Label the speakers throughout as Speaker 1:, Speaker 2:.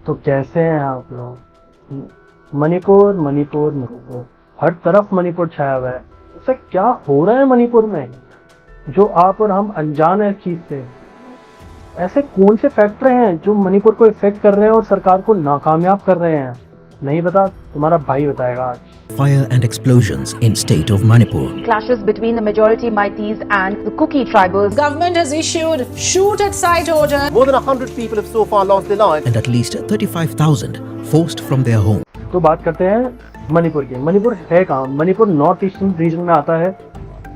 Speaker 1: तो कैसे हैं आप लोग? मणिपुर मणिपुर मणिपुर, हर तरफ मणिपुर छाया हुआ है। ऐसा क्या हो रहा है मणिपुर में जो आप और हम अनजान है इस चीज से? ऐसे कौन से फैक्टर हैं जो मणिपुर को इफेक्ट कर रहे हैं और सरकार को नाकामयाब कर रहे हैं? नहीं पता, तुम्हारा भाई बताएगा आज।
Speaker 2: Fire and explosions in state of Manipur.
Speaker 3: Clashes between the majority Meiteis and the Kuki tribals.
Speaker 4: Government has issued shoot at sight order.
Speaker 5: More than 100 people have so far lost their lives.
Speaker 2: And at least 35,000 forced from their home.
Speaker 1: तो बात करते हैं मणिपुर की। मणिपुर है कहाँ? Manipur north eastern region में आता है।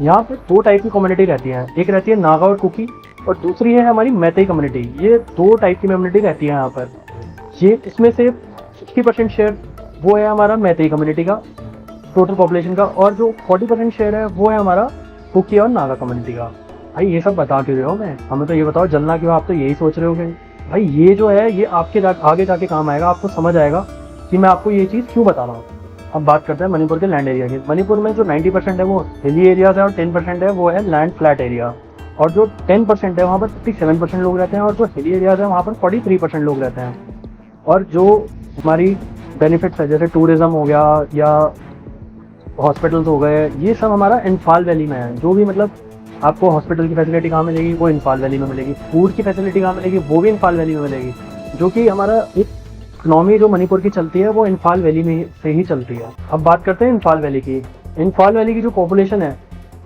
Speaker 1: यहाँ पे दो टाइप की कम्युनिटी रहती है, एक रहती है नागा और कुकी और दूसरी है हमारी मैतेई कम्युनिटी। ये दो टाइप की कम्युनिटी रहती है यहाँ पर। ये इसमें से 60% शेयर वो है हमारा मैतेई कम्युनिटी का टोटल पॉपुलेशन का, और जो 40% शेयर है वो है हमारा कुकी और नागा कम्युनिटी का। भाई ये सब बता क्यों रहे हो? मैं हमें तो ये बताओ, जलना क्यों? आप तो यही सोच रहे हो भाई ये जो है ये आपके आगे जाके काम आएगा, आपको समझ आएगा कि मैं आपको ये चीज़ क्यों बता रहा हूँ। अब बात करते हैं मणिपुर के लैंड एरिया की। मणिपुर में जो 90% है वो हिली एरियाज है और 10% है वो है लैंड फ्लैट एरिया, और जो 10% है वहाँ पर 57% लोग रहते हैं, और जो हिली एरियाज है वहाँ पर 43% लोग रहते हैं। और जो हमारी बेनिफिट्स है जैसे टूरिज्म हो गया या हॉस्पिटल्स हो गए, ये सब हमारा इम्फाल वैली में है। जो भी मतलब आपको हॉस्पिटल की फैसिलिटी कहाँ मिलेगी? वो इम्फाल वैली में मिलेगी। फूड की फैसिलिटी कहाँ मिलेगी? वो भी इम्फाल वैली में मिलेगी। जो कि हमारा एक इकनॉमी जो मणिपुर की चलती है वो इम्फाल वैली में से ही चलती है। अब बात करते हैं इम्फाल वैली की। इम्फाल वैली की जो पॉपुलेशन है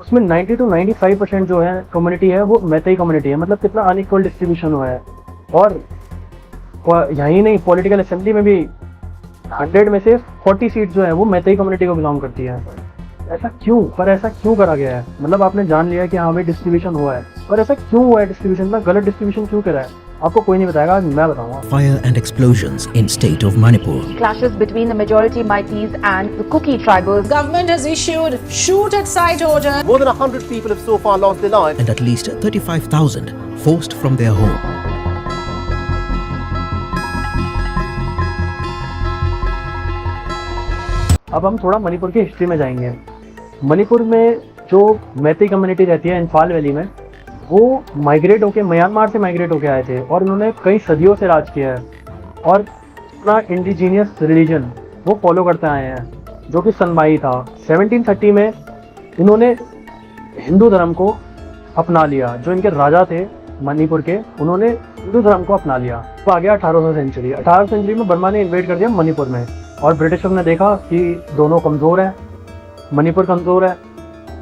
Speaker 1: उसमें 90 to 95% जो है कम्युनिटी है वो मैतेई कम्युनिटी है। मतलब कितना अनइक्वल डिस्ट्रीब्यूशन हुआ है। और यही नहीं, पॉलिटिकल असेंबली में भी 100 में से 40 सीट जो है वो मैतेई कम्युनिटी को बिलोंग करती है। ऐसा क्यों? पर ऐसा क्यों करा गया है? मतलब आपने जान लिया कि हाँ भाई डिस्ट्रीब्यूशन हुआ है, पर ऐसा क्यों हुआ है? डिस्ट्रीब्यूशन में गलत डिस्ट्रीब्यूशन क्यों करा है? आपको कोई नहीं बताएगा, मैं बताऊंगा।
Speaker 2: Fire and explosions in state of Manipur.
Speaker 3: Clashes between the majority Meiteis and the Kuki tribals.
Speaker 4: Government has issued shoot at sight order.
Speaker 5: More than 100 people have so far lost their lives.
Speaker 2: And at least 35,000 forced from their home.
Speaker 1: अब हम थोड़ा मणिपुर की history में जाएंगे। मणिपुर में जो Meitei community रहती है इम्फाल वैली में, वो माइग्रेट होके म्यांमार से माइग्रेट होके आए थे और उन्होंने कई सदियों से राज किया है और अपना इंडिजीनियस रिलीजन वो फॉलो करते आए हैं जो कि सनमाई था। 1730 में इन्होंने हिंदू धर्म को अपना लिया। जो इनके राजा थे मणिपुर के, उन्होंने हिंदू धर्म को अपना लिया। तो आ गया 18वीं सेंचुरी। 18वीं सेंचुरी में बर्मा ने इन्वेड कर दिया मणिपुर में और ब्रिटिशर्स ने देखा कि दोनों कमज़ोर हैं, मणिपुर कमज़ोर है,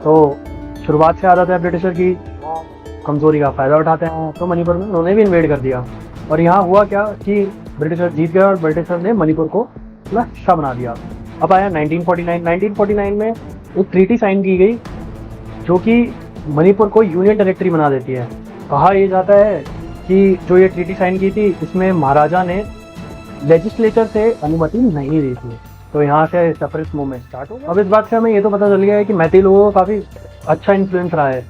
Speaker 1: तो शुरुआत से आदत है ब्रिटिशर की कमज़ोरी का फ़ायदा उठाते हैं। तो मणिपुर में उन्होंने भी इन्वेड कर दिया और यहाँ हुआ क्या कि ब्रिटिशर जीत गए और ब्रिटिशर ने मणिपुर को अपना हिस्सा बना दिया। अब आया 1949 में एक ट्रीटी साइन की गई जो कि मणिपुर को यूनियन टेरिटरी बना देती है। कहा यह जाता है कि जो ये ट्रीटी साइन की थी इसमें महाराजा ने लेजिस्लेचर से अनुमति नहीं दी थी, तो यहाँ से सेपरेट मूवमेंट स्टार्ट हो। अब इस बात से हमें ये तो पता चल गया है कि मैतेई लोगों का काफ़ी अच्छा इन्फ्लुएंस रहा है।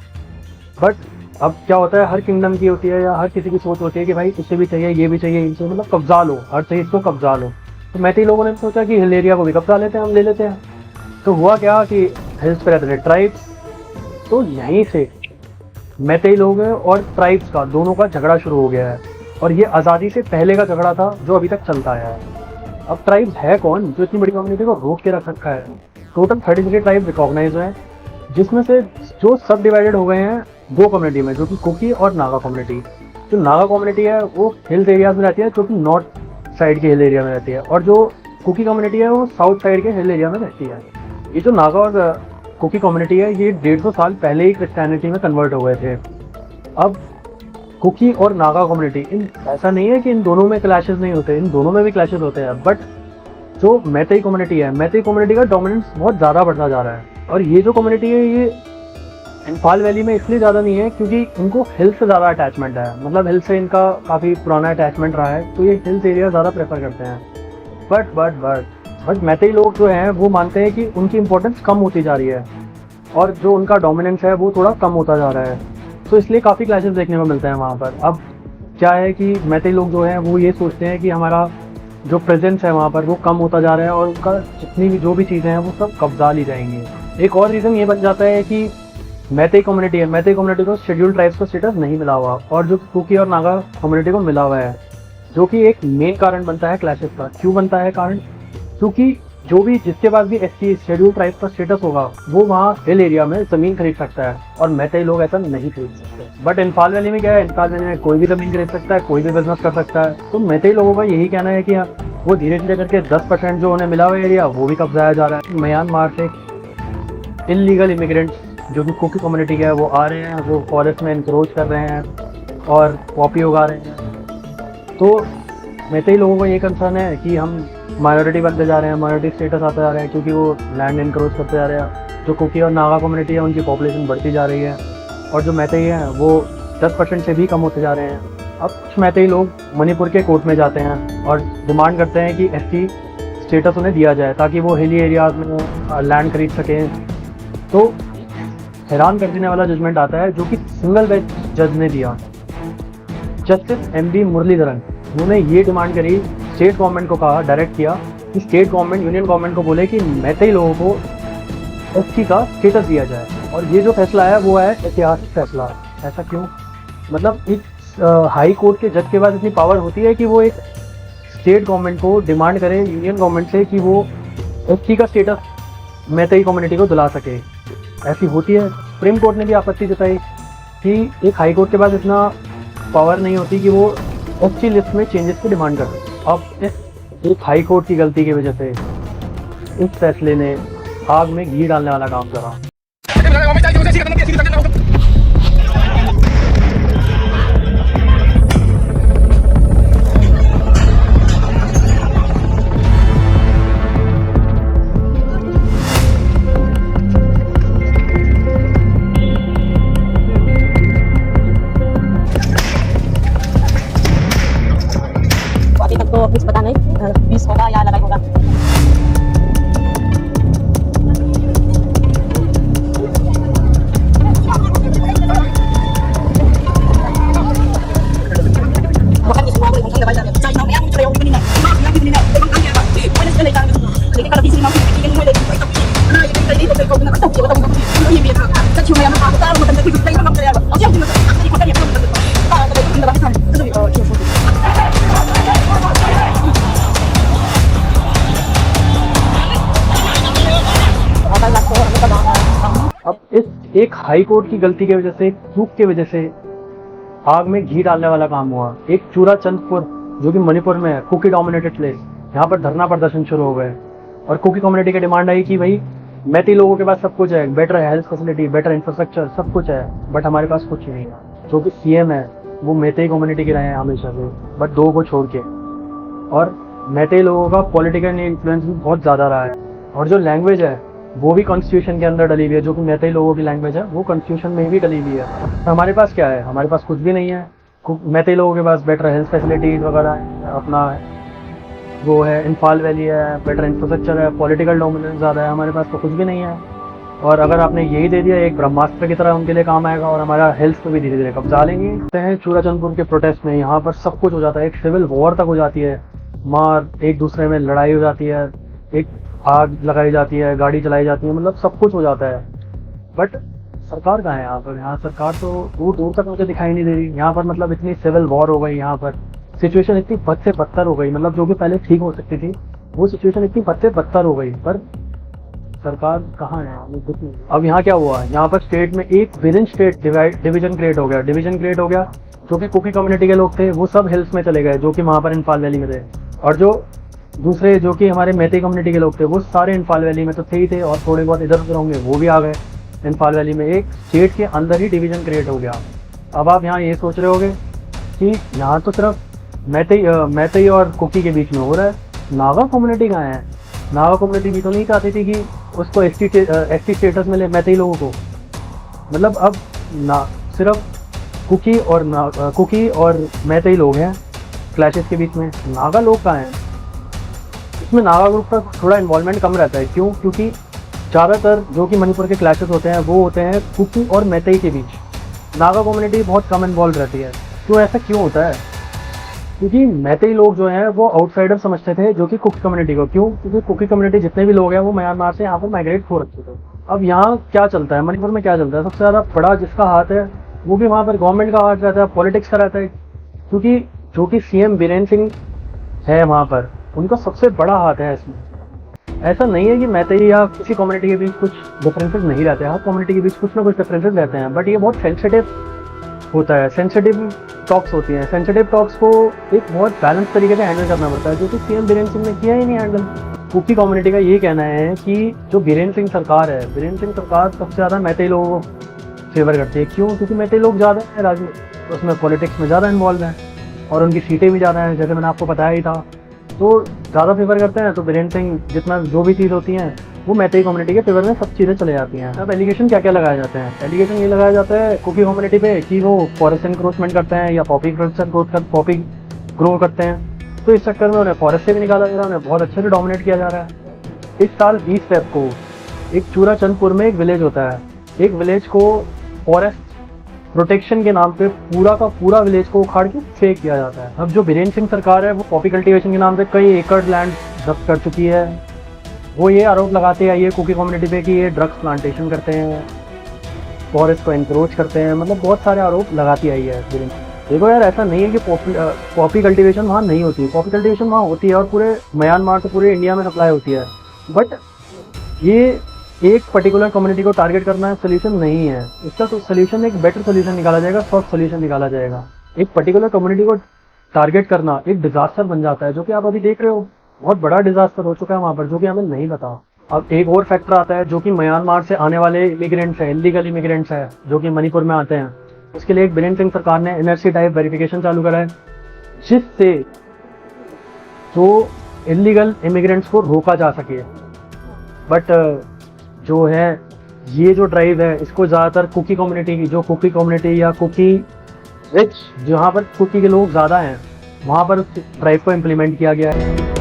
Speaker 1: बट अब क्या होता है, हर किंगडम की होती है या हर किसी की सोच होती है कि भाई इसे भी चाहिए, ये भी चाहिए, इनसे मतलब कब्जा लो, हर चीज़ को कब्जा लो। तो मैतेई लोगों ने सोचा कि हिल एरिया को भी कब्जा लेते हैं, हम ले लेते हैं। तो हुआ क्या कि हिल्स पे रहते थे ट्राइब्स, तो यहीं से मैतेई लोग और ट्राइब्स का दोनों का झगड़ा शुरू हो गया है। और ये आज़ादी से पहले का झगड़ा था जो अभी तक चलता आया है। अब ट्राइब्स है कौन जो इतनी बड़ी कम्युनिटी को रोक के रख रखा है? टोटल 33 ट्राइब रिकॉग्नाइज हैं, जिसमें से जो सब डिवाइडेड हो गए हैं दो कम्युनिटी में, जो कि कुकी और नागा कम्युनिटी। जो नागा कम्युनिटी है वो हिल्स एरियाज में रहती है, जो कि नॉर्थ साइड के हिल एरिया में रहती है, और जो कुकी कम्युनिटी है वो साउथ साइड के हिल एरिया में रहती है। ये जो नागा और कुकी कम्युनिटी है ये 150 साल पहले ही क्रिश्चियनिटी में कन्वर्ट हो गए थे। अब कुकी और नागा कम्युनिटी, ऐसा नहीं है कि इन दोनों में क्लैशेस नहीं होते, इन दोनों में भी क्लैशेस होते हैं। बट जो मैतेई कम्युनिटी है, मैतेई कम्युनिटी का डोमिनेंस बहुत ज़्यादा बढ़ता जा रहा है। और ये जो कम्युनिटी है ये इम्फाल वैली में इसलिए ज़्यादा नहीं है क्योंकि इनको हिल से ज़्यादा अटैचमेंट है। मतलब हिल से इनका काफ़ी पुराना अटैचमेंट रहा है, तो ये हिल्स एरिया ज़्यादा प्रेफर करते हैं। बट मैतेई लोग जो हैं वो मानते हैं कि उनकी इंपॉर्टेंस कम होती जा रही है और जो उनका डोमिनेंस है वो थोड़ा कम होता जा रहा है। तो इसलिए काफ़ी क्लैशेस देखने को मिलते हैं वहाँ पर। अब क्या है कि मैतेई लोग जो हैं वो ये सोचते हैं कि हमारा जो प्रेजेंस है वहाँ पर वो कम होता जा रहा है और उनका जितनी भी जो भी चीज़ें हैं वो सब कब्जा ली जाएंगी। एक और रीज़न ये बन जाता है कि मैतेई कम्युनिटी है, मैतेई कम्युनिटी को शेड्यूल्ड ट्राइब्स का स्टेटस नहीं मिला हुआ और जो कुकी और नागा कम्युनिटी को मिला हुआ है। जो कि एक मेन कारण बनता है क्लैशेस का। क्यों बनता है कारण? क्योंकि जो भी जिसके पास भी एसटी शेड्यूल ट्राइब का स्टेटस होगा वो वहाँ हिल एरिया में जमीन खरीद सकता है और मैतेई लोग ऐसा नहीं खरीद सकते। बट इम्फाल वैली में क्या है, इम्फाल वैली में कोई भी जमीन खरीद सकता है, कोई भी बिजनेस कर सकता है। तो मैतेई लोगों का यही कहना है कि वो धीरे धीरे करके 10% जो उन्हें मिला हुआ एरिया वो भी कब्जाया जा रहा है। म्यांमार से इलीगल इमिग्रेंट्स जो कि कुकी कम्युनिटी के है वो आ रहे हैं, वो फॉरेस्ट में इंक्रोच कर रहे हैं और पॉपी उगा रहे हैं। तो मैतेई लोगों को ये कंसर्न है कि हम माइनॉरिटी बनते जा रहे हैं, माइनॉरिटी स्टेटस आते जा रहे हैं, क्योंकि वो लैंड इनक्रोच करते जा रहे हैं। जो कुकी और नागा कम्युनिटी है उनकी पॉपुलेशन बढ़ती जा रही है और जो मैतेई हैं वो 10% से भी कम होते जा रहे हैं। अब कुछ मैतेई लोग मणिपुर के कोर्ट में जाते हैं और डिमांड करते हैं कि एसटी स्टेटस उन्हें दिया जाए ताकि वो हिली एरियाज में लैंड खरीद सकें। तो हैरान कर देने वाला जजमेंट आता है जो कि सिंगल बेंच जज ने दिया। जस्टिस MB मुरलीधरन, उन्होंने ये डिमांड करी, स्टेट गवर्नमेंट को कहा, डायरेक्ट किया कि स्टेट गवर्नमेंट यूनियन गवर्नमेंट को बोले कि मैतेई लोगों को एसटी का स्टेटस दिया जाए। और ये जो फैसला है वो है ऐतिहासिक फैसला। ऐसा क्यों? मतलब एक हाई कोर्ट के जज के पास इतनी पावर होती है कि वो एक स्टेट गवर्नमेंट को डिमांड करे यूनियन गवर्नमेंट से कि वो एसटी का स्टेटस मैतेई कम्युनिटी को दिला सके। ऐसी होती है। सुप्रीम कोर्ट ने भी आपत्ति जताई कि एक हाई कोर्ट के पास इतना पावर नहीं होती कि वो एसटी लिस्ट में चेंजेस की डिमांड कर दे। अब इस एक हाई कोर्ट की गलती की वजह से इस फैसले ने आग में घी डालने वाला काम करा।
Speaker 6: अभी तक तो कुछ पता नहीं 20 होगा या लड़ाई होगा।
Speaker 1: अब इस एक हाई कोर्ट की गलती की वजह से, चूक की वजह से आग में घी डालने वाला काम हुआ। एक चूराचंदपुर जो कि मणिपुर में है, कुकी डोमिनेटेड प्लेस, यहाँ पर धरना प्रदर्शन शुरू हो गए और कुकी कम्युनिटी की डिमांड आई कि भाई मैतेई लोगों के पास सब कुछ है, better health facility, better infrastructure, सब कुछ है, बट हमारे पास कुछ नहीं है। जो कि CM है वो मैतेई कम्युनिटी के रहे हैं हमेशा से, बट 2 को छोड़ के। और मैतेई लोगों का पॉलिटिकल इन्फ्लुएंस भी बहुत ज़्यादा रहा है। और जो लैंग्वेज है वो भी कॉन्स्टिट्यूशन के अंदर डली हुई है, जो कि मैतेई लोगों की लैंग्वेज है वो कॉन्स्टिट्यूशन में भी डली हुई है। हमारे पास क्या है? हमारे पास कुछ भी नहीं है। मैतेई लोगों के पास बेटर हेल्थ फैसिलिटीज़ वगैरह है, अपना वो है, इम्फाल वैली है, बेटर इंफ्रास्ट्रक्चर है, पॉलिटिकल डोमिनेंस ज़्यादा है। हमारे पास तो कुछ भी नहीं है। और अगर आपने यही दे दिया, एक ब्रह्मास्त्र की तरह उनके लिए काम आएगा और हमारा हेल्थ पे भी धीरे धीरे कब्जा लेंगे। चूराचंदपुर के प्रोटेस्ट में यहाँ पर सब कुछ हो जाता है, एक सिविल वॉर तक हो जाती है, मार, एक दूसरे में लड़ाई हो जाती है, एक आग लगाई जाती है, गाड़ी चलाई जाती है, मतलब सब कुछ हो जाता है। बट सरकार कहाँ है यहाँ पर? यहाँ सरकार तो दूर दूर तक मुझे दिखाई नहीं दे रही। यहाँ पर मतलब इतनी सिविल वॉर हो गई, यहाँ पर सिचुएशन इतनी बद से बदतर हो गई, मतलब जो कि पहले ठीक हो सकती थी वो सिचुएशन इतनी बद से बदतर हो गई। पर सरकार कहाँ है? कुछ नहीं। अब यहाँ क्या हुआ? यहाँ पर स्टेट में एक with in state division create हो गया। डिवीजन क्रिएट हो गया, जो कि कुकी कम्युनिटी के लोग थे वो सब हिल्स में चले गए, जो कि वहाँ पर इम्फाल वैली में थे। और जो दूसरे जो कि हमारे मैतेई कम्युनिटी के लोग थे वो सारे इम्फाल वैली में तो थे ही थे, और थोड़े बहुत इधर उधर होंगे वो भी आ गए इम्फाल वैली में। एक स्टेट के अंदर ही डिवीजन क्रिएट हो गया। अब आप यहाँ ये सोच रहे होगे कि यहाँ तो सिर्फ मैतेई और कुकी के बीच में हो रहा है, नागा कम्युनिटी कहाँ है? नागा कम्युनिटी भी तो नहीं चाहती थी कि उसको एसटी स्टेटस मिले मैतेई लोगों को। मतलब अब ना सिर्फ कुकी और मैतेई लोग हैं क्लैशेस के बीच में, नागा लोग कहाँ हैं? इसमें नागा ग्रुप का थोड़ा इन्वॉल्वमेंट कम रहता है। क्यों? क्योंकि ज़्यादातर जो कि मणिपुर के क्लैशेस होते हैं वो होते हैं कुकी और मैतेई के बीच। नागा कम्युनिटी बहुत कम इन्वॉल्व रहती है। क्यों ऐसा क्यों होता है? क्योंकि मैतेई लोग जो हैं वो आउटसाइडर समझते थे जो कि कुकी कम्युनिटी को। क्यों? क्योंकि कुकी कम्युनिटी जितने भी लोग हैं वो म्यांमार से यहाँ पर माइग्रेट हो रखे थे। अब यहाँ क्या चलता है, मणिपुर में क्या चलता है? सबसे ज़्यादा बड़ा जिसका हाथ है वो भी वहाँ पर गवर्नमेंट का हाथ रहता है, पॉलिटिक्स का रहता है। क्योंकि जो कि सीएम बीरेन सिंह है वहाँ पर, उनका सबसे बड़ा हाथ है इसमें। ऐसा नहीं है कि मैतेई या किसी कम्युनिटी के बीच कुछ डिफरेंसेस नहीं रहते हैं, हर कम्युनिटी के बीच कुछ ना कुछ डिफरेंसेस रहते हैं, बट ये बहुत सेंसिटिव होता है, सेंसिटिव टॉक्स होती हैं। सेंसिटिव टॉक्स को एक बहुत बैलेंस तरीके से हैंडल करना पड़ता है, जो कि सीएम बीरेन सिंह ने किया ही नहीं हैंडल। कुकी कम्युनिटी का ये कहना है कि जो बीरेन सिंह सरकार है, बीरेन सिंह सरकार सबसे ज़्यादा मैतेई लोगों को फेवर करती है। क्यों? क्योंकि मैतेई लोग ज़्यादा हैं राजनीति, उसमें पॉलिटिक्स में ज़्यादा इन्वॉल्व हैं और उनकी सीटें भी ज़्यादा हैं, जैसे मैंने आपको बताया ही था, तो ज़्यादा फेवर करते हैं। तो बीरेन सिंह जितना जो भी चीज़ होती हैं वो मैतेई कम्युनिटी के फेवर में सब चीज़ें चले जाती हैं। अब एलिगेशन क्या क्या लगाए जाते हैं? एलिगेशन ये लगाया जाता है कुकी कम्युनिटी पे कि वो फॉरेस्ट एनक्रोचमेंट करते हैं या पॉपी ग्रो करते हैं, तो इस चक्कर में उन्हें फॉरेस्ट से भी निकाला जा रहा है, उन्हें बहुत अच्छे से डोमिनेट किया जा रहा है। इस साल 20 फेब को एक चूरा चंदपुर में एक विलेज होता है, एक विलेज को फॉरेस्ट प्रोटेक्शन के नाम पे पूरा का पूरा विलेज को उखाड़ के फेंक दिया जाता है। अब जो बीरेन सिंह सरकार है वो पॉपी कल्टीवेशन के नाम पे कई एकड़ लैंड जब्त कर चुकी है। वो ये आरोप लगाते हैं ये कुकी कम्युनिटी पे कि ये ड्रग्स प्लांटेशन करते हैं, फॉरेस्ट को एनक्रोच करते हैं, मतलब बहुत सारे आरोप लगाती आई है बीरेन। देखो यार, ऐसा नहीं है कि पॉपी कल्टीवेशन वहाँ नहीं होती, पॉपी कल्टीवेशन वहाँ होती है और पूरे म्यांमार से पूरे इंडिया में सप्लाई होती है, बट ये एक पर्टिकुलर कम्युनिटी को टारगेट करना सोल्यूशन नहीं है। इसका तो सोल्यूशन एक बेटर सोल्यूशन निकाला जाएगा, सॉफ्ट सोल्यूशन निकाला जाएगा। एक पर्टिकुलर कम्युनिटी को टारगेट करना एक डिजास्टर बन जाता है, जो कि आप अभी देख रहे हो, बहुत बड़ा डिजास्टर हो चुका है वहाँ पर, जो कि हमें नहीं पता। अब एक और फैक्टर आता है, जो कि म्यांमार से आने वाले इमिग्रेंट्स हैं, इलीगल इमिग्रेंट्स हैं, जो कि मणिपुर में आते हैं। उसके लिए एक बीरेन सिंह सरकार ने एनआरसी टाइप वेरिफिकेशन चालू करा है, जिससे जो इलीगल इमिग्रेंट्स को रोका जा सके। बट जो है ये जो ड्राइव है, इसको ज़्यादातर कुकी कम्युनिटी की, जो कुकी कम्युनिटी या कुकी रिच, जहाँ पर कुकी के लोग ज़्यादा हैं, वहाँ पर उस ड्राइव को इम्प्लीमेंट किया गया है।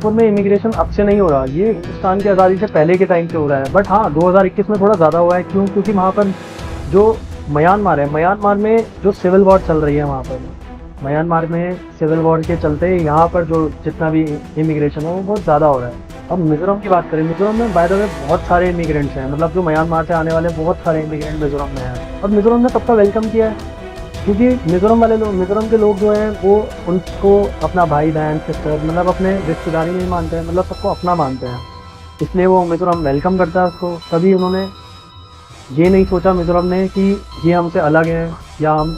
Speaker 1: में इमिग्रेशन अब से नहीं हो रहा, ये हिंदुस्तान की आज़ादी से पहले के टाइम से हो रहा है, बट हाँ 2021 में थोड़ा ज़्यादा हुआ है। क्यों? क्योंकि वहाँ पर जो म्यांमार है, म्यांमार में जो सिविल वॉर चल रही है, वहाँ पर म्यांमार में सिविल वॉर के चलते यहाँ पर जो जितना भी इमिग्रेशन है वो बहुत ज़्यादा हो रहा है। अब मिजोरम की बात करें, मिजोरम में बाय द वे बहुत सारे इमिग्रेंट्स हैं, मतलब जो म्यांमार से आने वाले बहुत सारे इमिग्रेंट मिजोरम में हैं, और मिजोरम ने सबका वेलकम किया है, क्योंकि मिजोरम वाले लोग, मिजोरम के लोग जो हैं वो उनको अपना भाई बहन सिस्टर, मतलब अपने रिश्तेदारी नहीं मानते हैं, मतलब सबको अपना मानते हैं, इसलिए वो मिजोरम वेलकम करता है उसको। कभी उन्होंने ये नहीं सोचा मिजोरम ने कि ये हमसे अलग है, या हम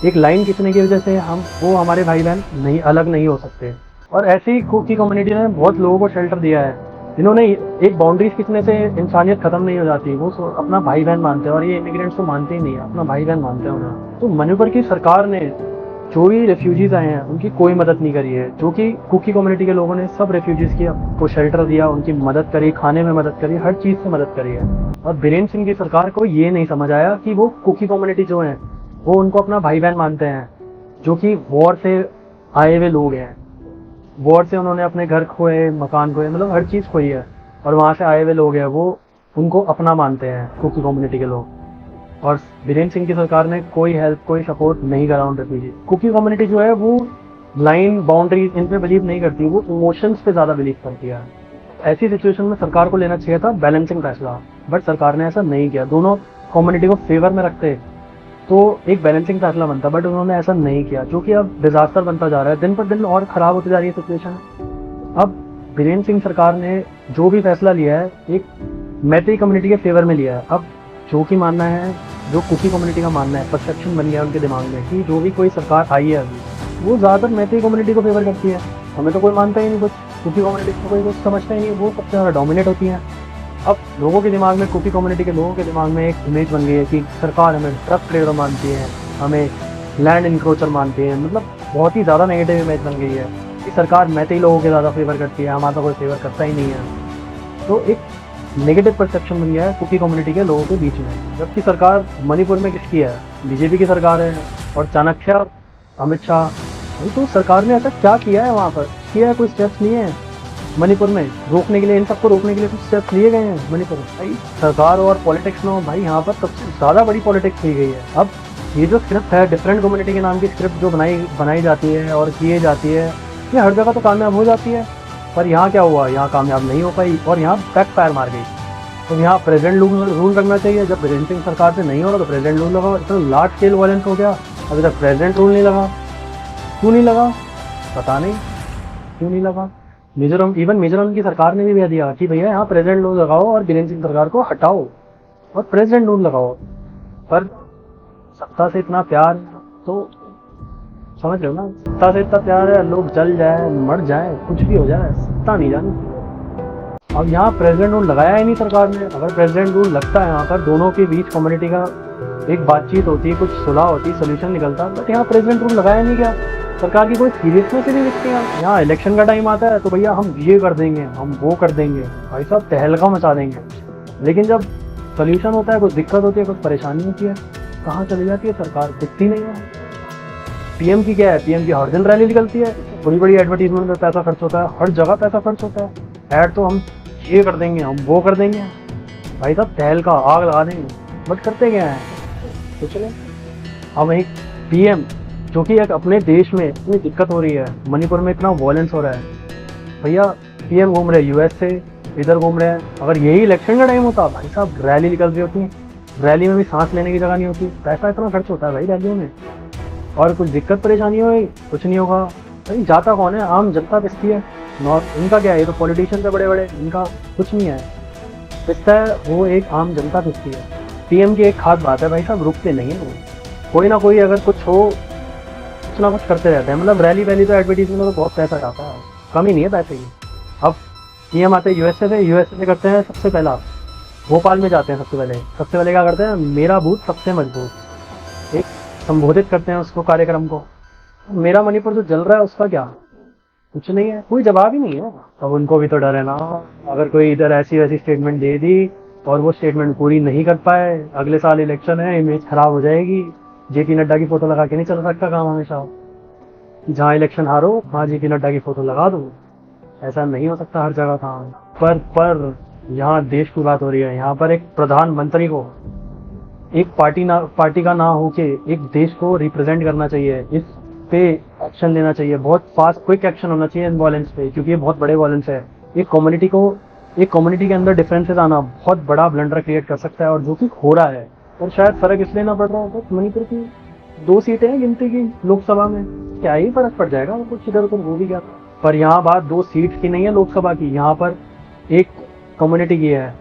Speaker 1: एक लाइन खींचने की वजह से वो हमारे भाई बहन नहीं अलग नहीं हो सकते। और ऐसे ही कुकी कम्युनिटी ने बहुत लोगों को शेल्टर दिया है। इन्होंने एक बाउंड्रीज खींचने से इंसानियत खत्म नहीं हो जाती, वो अपना भाई बहन मानते हैं, और ये इमिग्रेंट्स को मानते ही नहीं है, अपना भाई बहन मानते हैं उन्हें। तो मणिपुर की सरकार ने जो भी रेफ्यूजीज आए हैं उनकी कोई मदद नहीं करी है, जो कि कुकी कम्युनिटी के लोगों ने सब रेफ्यूजीज को शेल्टर दिया, उनकी मदद करी, खाने में मदद करी, हर चीज़ से मदद करी है। और बीरेन सिंह की सरकार को ये नहीं समझ आया कि वो कुकी कम्युनिटी जो है वो उनको अपना भाई बहन मानते हैं, जो कि वॉर से आए हुए लोग हैं, वॉर से उन्होंने अपने घर खोए, मकान खोए, मतलब हर चीज़ खोई है, और वहाँ से आए हुए लोग हैं वो उनको अपना मानते हैं कुकी कम्युनिटी के लोग। और बीरेन सिंह की सरकार ने कोई हेल्प, कोई सपोर्ट नहीं करा उन रेफ्यूजी। कुकी कम्युनिटी जो है वो लाइन बाउंड्रीज इन पे बिलीव नहीं करती, वो इमोशंस पे ज़्यादा बिलीव करती है। ऐसी सिचुएशन में सरकार को लेना चाहिए था बैलेंसिंग फैसला, बट सरकार ने ऐसा नहीं किया। दोनों कम्युनिटी को फेवर में रखते तो एक बैलेंसिंग फैसला बनता, बट उन्होंने ऐसा नहीं किया, जो कि अब डिजास्टर बनता जा रहा है, दिन पर दिन और ख़राब होती जा रही है सिचुएशन। अब बीरेन सिंह सरकार ने जो भी फैसला लिया है एक मैतेई कम्युनिटी के फेवर में लिया है। अब जो कि मानना है, जो कुकी कम्युनिटी का मानना है, परसेप्शन बन गया उनके दिमाग में कि जो भी कोई सरकार आई है अभी वो ज़्यादातर मैतेई कम्युनिटी को फेवर करती है, हमें तो कोई मानता ही नहीं कुछ, कुकी कम्युनिटी को कोई कुछ समझता ही नहीं, वो सबसे ज़्यादा डोमिनेट होती है। अब लोगों के दिमाग में, कुकी कम्युनिटी के लोगों के दिमाग में एक इमेज बन गई है कि सरकार हमें ड्रग ट्रेडर मानती है, हमें लैंड इंक्रोचर मानती है, मतलब बहुत ही ज़्यादा नेगेटिव इमेज बन गई है कि सरकार मैतेई लोगों के ज़्यादा फेवर करती है, हमारा तो कोई फेवर करता ही नहीं है। तो एक नेगेटिव परसेप्शन बन गया है कुकी कम्युनिटी के लोगों के बीच में। जबकि सरकार मणिपुर में किसकी है? बीजेपी की सरकार है, और चाणक्य अमित शाह, तो सरकार ने ऐसा क्या किया है वहाँ पर? किया है, कोई स्टेप्स लिए हैं मणिपुर में रोकने के लिए, इन सबको रोकने के लिए कुछ स्टेप्स लिए गए हैं मणिपुर में? भाई सरकार और पॉलिटिक्स में भाई यहाँ पर सबसे ज़्यादा बड़ी पॉलिटिक्स की गई है। अब ये जो स्क्रिप्ट है, डिफरेंट कम्युनिटी के नाम की स्क्रिप्ट जो बनाई जाती है और किए जाती है, ये हर जगह तो कामयाब हो जाती है, पर यहाँ क्या हुआ, यहाँ कामयाब नहीं हो पाई और यहाँ बैक फायर मार गई। तो यहाँ प्रेजेंट रूल रखना चाहिए, जब प्रेजेंट सिंह सरकार से नहीं हो रहा तो प्रेजेंट रूल लगाओ। इतना लार्ज स्केल वायलेंस हो गया, अभी तक प्रेजेंट रूल नहीं लगा। क्यों नहीं लगा पता नहीं, क्यों नहीं लगा। मिजोरम की सरकार ने भी कह दिया कि भैया यहाँ प्रेजेंट रूल लगाओ और बीरेन सिंह सरकार को हटाओ और प्रेजेंट रूल लगाओ। पर सत्ता से इतना प्यार, तो समझ रहे हो ना, सत्ता से इतना प्यार है, लोग जल जाए मर जाए कुछ भी हो जाए, सत्ता नहीं जानी। अब यहाँ प्रेसिडेंट रूल लगाया ही नहीं सरकार ने। अगर प्रेसिडेंट रूल लगता है यहाँ पर दोनों के बीच कम्युनिटी का एक बातचीत होती, कुछ सुलह होती, सोल्यूशन निकलता, बट यहाँ प्रेसिडेंट रूल लगाया नहीं गया। सरकार की कोई सीरियसनेस ही नहीं दिखती है। यहाँ इलेक्शन का टाइम आता है तो भैया हम ये कर देंगे, हम वो कर देंगे, भाई साहब तहलका मचा देंगे। लेकिन जब सोल्यूशन होता है, कुछ दिक्कत होती है, कुछ परेशानी होती है, कहाँ चली जाती है सरकार, दिखती नहीं है। पीएम की क्या है, पीएम की हर दिन रैली निकलती है, बड़ी बड़ी एडवर्टीजमेंट में पैसा खर्च होता है, हर जगह पैसा खर्च होता है। ऐड तो हम ये कर देंगे, हम वो कर देंगे, भाई साहब तहलका आग लगा देंगे, बट करते क्या है कुछ नहीं। अब एक पीएम जो कि एक अपने देश में इतनी दिक्कत हो रही है, मणिपुर में इतना वायलेंस हो रहा है, भैया पीएम घूम रहे हैं यूएस से, इधर घूम रहे हैं। अगर यही इलेक्शन का टाइम होता भाई साहब रैली निकल रही होती, रैली में भी सांस लेने की जगह नहीं होती, पैसा इतना खर्च होता है भाई रैलियों में, और कुछ दिक्कत परेशानी हो कुछ नहीं होगा। भाई जाता कौन है, आम जनता पिसती है। इनका क्या है, ये तो पॉलिटिशियन से बड़े बड़े, इनका कुछ नहीं है, पिसता है वो एक आम जनता पिसती है। पीएम की एक खास बात है भाई साहब, रुकते नहीं है वो, कोई ना कोई अगर कुछ हो कुछ ना कुछ करते रहते हैं। मतलब रैली तो एडवर्टीजमेंट में तो बहुत पैसा जाता है, कमी नहीं है पैसे की। अब पीएम आते हैं यूएसए से करते हैं सबसे पहला भोपाल में जाते हैं, सबसे पहले क्या करते हैं, मेरा बूथ सबसे मजबूत, एक संबोधित करते हैं उसको कार्यक्रम को। मेरा मणिपुर जो जल रहा है उसका क्या, कुछ नहीं है, कोई जवाब ही नहीं है। अब उनको भी तो डर है ना, अगर कोई इधर ऐसी वैसी स्टेटमेंट दे दी और वो स्टेटमेंट पूरी नहीं कर पाए, अगले साल इलेक्शन है, इमेज खराब हो जाएगी। जेपी नड्डा की फोटो लगा के नहीं चल सकता काम हमेशा, जहाँ इलेक्शन हारो वहाँ जेपी नड्डा की फोटो लगा दो, ऐसा नहीं हो सकता हर जगह काम। पर यहाँ देश की बात हो रही है, यहाँ पर एक प्रधानमंत्री को एक पार्टी का ना होके एक देश को रिप्रेजेंट करना चाहिए, इस पे एक्शन लेना चाहिए, बहुत फास्ट क्विक एक्शन होना चाहिए इन वायलेंस पे, क्योंकि ये बहुत बड़े वायलेंस है। एक कम्युनिटी के अंदर डिफरेंसेस आना बहुत बड़ा ब्लंडर क्रिएट कर सकता है, और जो कि हो रहा है। और शायद फर्क इसलिए ना पड़ रहा है, तो मणिपुर की 2 सीटें हैं गिनती की लोकसभा में, क्या ही फर्क पड़ जाएगा, कुछ इधर उधर हो भी गया। पर यहाँ बात 2 सीट की नहीं है लोकसभा की, यहाँ पर एक कम्युनिटी की है,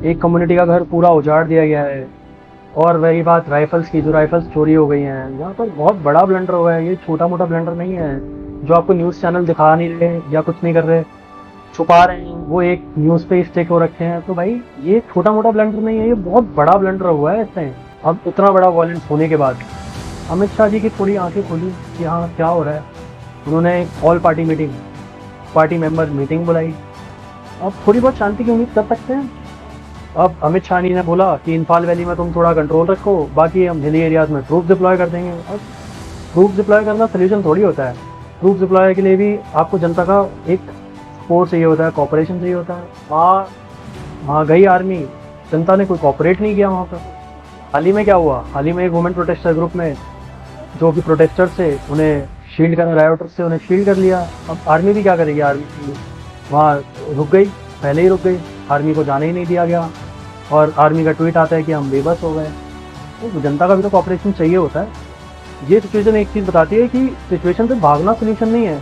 Speaker 1: एक कम्युनिटी का घर पूरा उजाड़ दिया गया है। और वही बात राइफल्स की, जो राइफल्स चोरी हो गई हैं, यहाँ पर बहुत बड़ा ब्लंडर हुआ है। ये छोटा मोटा ब्लंडर नहीं है जो आपको न्यूज़ चैनल दिखा नहीं रहे या कुछ नहीं कर रहे, छुपा रहे हैं, वो एक न्यूज़ पे स्टिक हो रखे हैं। तो भाई ये छोटा मोटा ब्लंडर नहीं है, ये बहुत बड़ा ब्लंडर हुआ है इसमें। अब इतना बड़ा वायलेंस होने के बाद अमित शाह जी की थोड़ी आंखें खोली कि हाँ क्या हो रहा है। उन्होंने ऑल पार्टी मेंबर मीटिंग बुलाई। अब थोड़ी बहुत शांति की उम्मीद कर सकते हैं। अब अमित शाह जी ने बोला कि इम्फाल वैली में तुम थोड़ा कंट्रोल रखो, बाकी हम हिली एरियाज में ट्रूप डिप्लॉय कर देंगे। अब ट्रूप डिप्लॉय करना सोल्यूशन थोड़ी होता है, ट्रूप डिप्लॉय के लिए भी आपको जनता का एक सपोर्ट चाहिए होता है, कॉपरेशन चाहिए होता है। वहाँ गई आर्मी, जनता ने कोई कॉपरेट नहीं किया वहाँ पर। हाल ही में क्या हुआ, हाल ही में एक वुमेन प्रोटेस्टर ग्रुप में जो कि प्रोटेस्टर्स थे उन्हें शील्ड कर, रायोटर्स से उन्हें शील्ड कर लिया। अब आर्मी भी क्या करेगी, आर्मी वहाँ रुक गई, पहले ही रुक गई, आर्मी को जाने ही नहीं दिया गया। और आर्मी का ट्वीट आता है कि हम बेबस हो गए। तो जनता का भी तो कॉपरेशन चाहिए होता है। ये सिचुएशन एक चीज़ बताती है कि सिचुएशन से भागना सोल्यूशन नहीं है,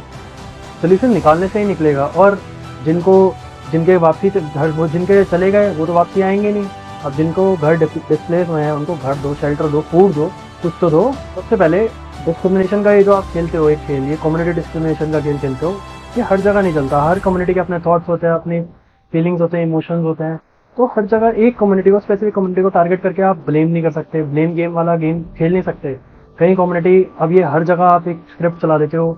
Speaker 1: सोल्यूशन निकालने से ही निकलेगा। और जिनके वापसी घर, वो जिनके चले गए वो तो वापसी आएंगे नहीं। अब जिनको घर डिस्प्लेस हुए हैं उनको घर दो, शेल्टर दो, फूड दो, कुछ तो दो। सबसे पहले डिस्क्रिमिनेशन का ये जो आप खेलते हो एक खेल, ये कम्युनिटी डिस्क्रिमिनेशन का खेल खेलते हो, ये हर जगह नहीं चलता। हर कम्युनिटी के अपने थॉट्स होते हैं, अपनी फीलिंग्स होते हैं, इमोशंस होते हैं। तो हर जगह एक कम्युनिटी को, स्पेसिफिक कम्युनिटी को टारगेट करके आप ब्लेम नहीं कर सकते, ब्लेम गेम वाला गेम खेल नहीं सकते। कई कम्युनिटी, अब ये हर जगह आप एक स्क्रिप्ट चला देते हो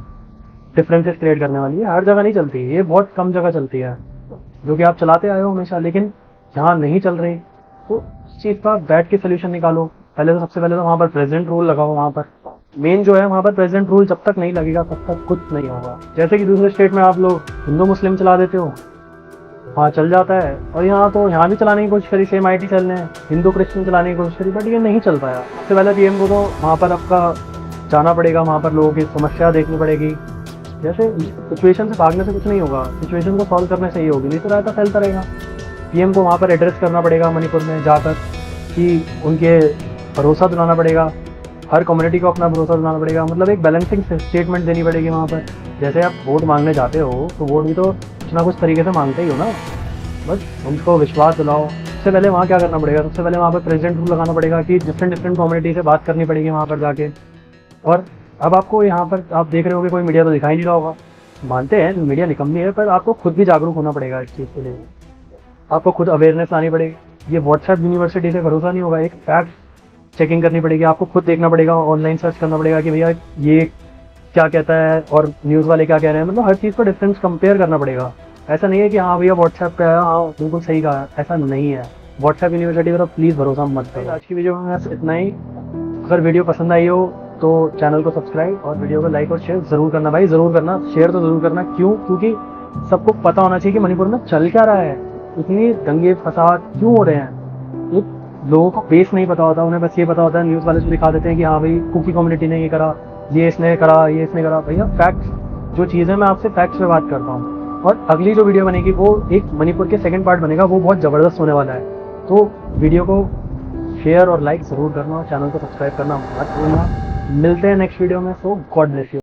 Speaker 1: डिफरेंसेस क्रिएट करने वाली, है हर जगह नहीं चलती, ये बहुत कम जगह चलती है जो कि आप चलाते आए हो हमेशा, लेकिन यहाँ नहीं चल रही। तो इस चीज़ का बैठ के सोल्यूशन निकालो। सबसे पहले तो वहाँ पर प्रेसिडेंट रूल लगाओ। वहाँ पर मेन जो है, वहाँ पर प्रेसिडेंट रूल जब तक नहीं लगेगा तब तक कुछ नहीं होगा। जैसे कि दूसरे स्टेट में आप लोग हिंदू मुस्लिम चला देते हो, वहाँ चल जाता है, और यहाँ भी चलाने की कोशिश करी, सेम IT सेल ने हिंदू क्रिश्चियन चलाने की कोशिश करी, बट ये नहीं चल पाया। सबसे पहले PM को तो वहाँ पर आपका जाना पड़ेगा, वहाँ पर लोगों की समस्या देखनी पड़ेगी, जैसे सिचुएशन से भागने से कुछ नहीं होगा, सिचुएशन को सॉल्व करने से ही होगी, नहीं तो रायता फैलता रहेगा। पीएम को वहाँ पर एड्रेस करना पड़ेगा मणिपुर में जाकर कि उनके भरोसा दिलाना पड़ेगा, हर कम्युनिटी को अपना भरोसा दिलाना पड़ेगा, मतलब एक बैलेंसिंग स्टेटमेंट देनी पड़ेगी वहाँ पर। जैसे आप वोट मांगने जाते हो तो वोट भी तो कुछ ना कुछ तरीके से मांगते ही हो ना, बस उनको विश्वास दिलाओ। सबसे पहले वहाँ क्या करना पड़ेगा, सबसे पहले वहाँ पर प्रेसिडेंट रूल लगाना पड़ेगा कि डिफरेंट कम्युनिटी से बात करनी पड़ेगी वहाँ पर जाके। और अब आपको यहाँ पर आप देख रहे हो कि कोई मीडिया तो दिखाई नहीं रहा होगा, मानते हैं मीडिया निकम्मी है, पर आपको खुद भी जागरूक होना पड़ेगा इस चीज़ के लिए, आपको खुद अवेयरनेस लानी पड़ेगी। ये व्हाट्सएप यूनिवर्सिटी से भरोसा नहीं होगा, एक फैक्ट चेकिंग करनी पड़ेगी, आपको खुद देखना पड़ेगा, ऑनलाइन सर्च करना पड़ेगा कि भैया ये क्या कहता है और न्यूज़ वाले क्या कह रहे हैं, मतलब हर चीज़ को डिफरेंस कंपेयर करना पड़ेगा। ऐसा नहीं है कि हाँ भैया व्हाट्सएप पे आया, हाँ बिल्कुल सही कहा, ऐसा नहीं है। व्हाट्सएप यूनिवर्सिटी पर प्लीज़ भरोसा मत करो। आज की वीडियो में बस इतना ही। अगर वीडियो पसंद आई हो तो चैनल को सब्सक्राइब और वीडियो को लाइक और शेयर ज़रूर करना भाई, ज़रूर करना, शेयर तो ज़रूर करना। क्यों? क्योंकि सबको पता होना चाहिए कि मणिपुर में चल क्या रहा है, इतनी दंगे फसाद क्यों हो रहे हैं। ये लोगों को बेस नहीं पता होता, उन्हें बस ये पता होता है, न्यूज़ वाले से दिखा देते हैं कि हाँ भाई कुकी कम्युनिटी ने ये करा, ये इसने करा, ये इसने करा। भैया फैक्ट्स जो चीज़ है, मैं आपसे फैक्ट्स पे बात करता हूँ। और अगली जो वीडियो बनेगी वो एक मणिपुर के सेकंड पार्ट बनेगा, वो बहुत ज़बरदस्त होने वाला है। तो वीडियो को शेयर और लाइक ज़रूर करना और चैनल को सब्सक्राइब करना मत भूलना। मिलते हैं नेक्स्ट वीडियो में। सो गॉड ब्लेस यू।